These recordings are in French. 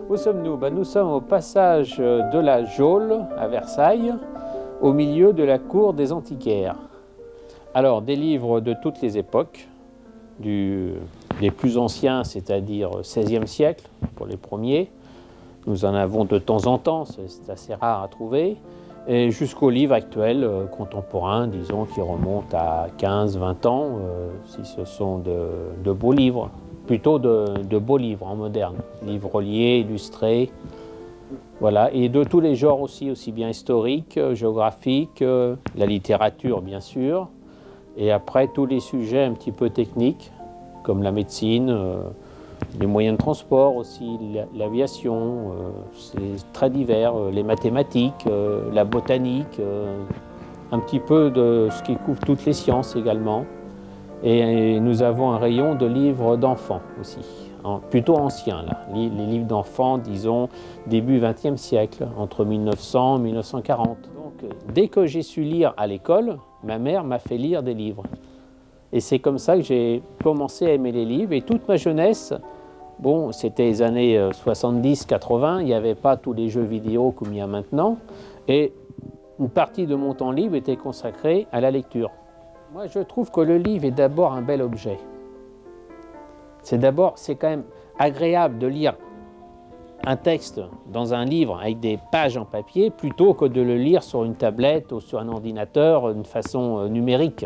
Où sommes-nous? Nous sommes au passage de la Geôle à Versailles, au milieu de la cour des antiquaires. Alors, des livres de toutes les époques, les plus anciens, c'est-à-dire XVIe siècle, pour les premiers. Nous en avons de temps en temps, c'est assez rare à trouver, et jusqu'aux livres actuels, contemporains, disons, qui remontent à 15-20 ans, si ce sont de beaux livres, plutôt de beaux livres en moderne, livres reliés, illustrés, voilà, et de tous les genres aussi bien historiques, géographiques, la littérature bien sûr, et après tous les sujets un petit peu techniques, comme la médecine, les moyens de transport aussi, l'aviation, c'est très divers, les mathématiques, la botanique, un petit peu de ce qui couvre toutes les sciences également. Et nous avons un rayon de livres d'enfants aussi, plutôt anciens, là. Les livres d'enfants, disons, début XXe siècle, entre 1900 et 1940. Donc, dès que j'ai su lire à l'école, ma mère m'a fait lire des livres. Et c'est comme ça que j'ai commencé à aimer les livres. Et toute ma jeunesse, bon, c'était les années 70-80, il n'y avait pas tous les jeux vidéo comme il y a maintenant. Et une partie de mon temps libre était consacrée à la lecture. Moi, je trouve que le livre est d'abord un bel objet. C'est quand même agréable de lire un texte dans un livre avec des pages en papier plutôt que de le lire sur une tablette ou sur un ordinateur d'une façon numérique.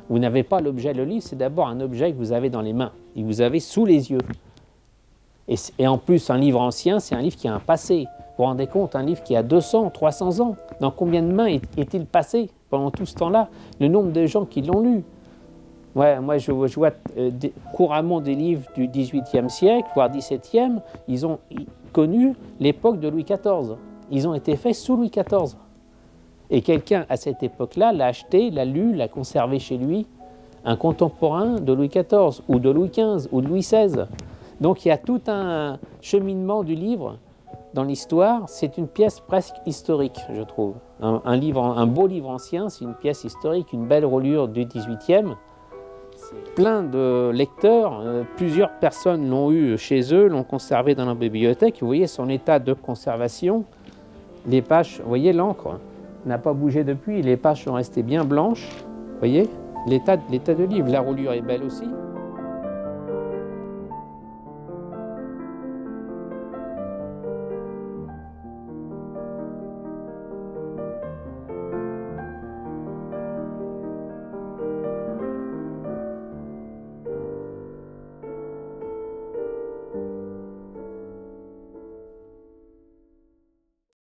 Vous n'avez pas l'objet, le livre, c'est d'abord un objet que vous avez dans les mains et que vous avez sous les yeux. Et en plus, un livre ancien, c'est un livre qui a un passé. Vous vous rendez compte, un livre qui a 200, 300 ans, dans combien de mains est-il passé pendant tout ce temps-là? Le nombre de gens qui l'ont lu. Ouais, moi, je vois couramment des livres du XVIIIe siècle, voire XVIIe, ils ont connu l'époque de Louis XIV. Ils ont été faits sous Louis XIV. Et quelqu'un, à cette époque-là, l'a acheté, l'a lu, l'a conservé chez lui, un contemporain de Louis XIV, ou de Louis XV, ou de Louis XVI. Donc il y a tout un cheminement du livre dans l'histoire. C'est une pièce presque historique, je trouve. Un beau livre ancien, c'est une pièce historique, une belle reliure du XVIIIe. Plein de lecteurs, plusieurs personnes l'ont eu chez eux, l'ont conservé dans leur bibliothèque. Vous voyez son état de conservation. Les pages, vous voyez l'encre n'a pas bougé depuis, les pages sont restées bien blanches. Vous voyez l'état de livre. La reliure est belle aussi.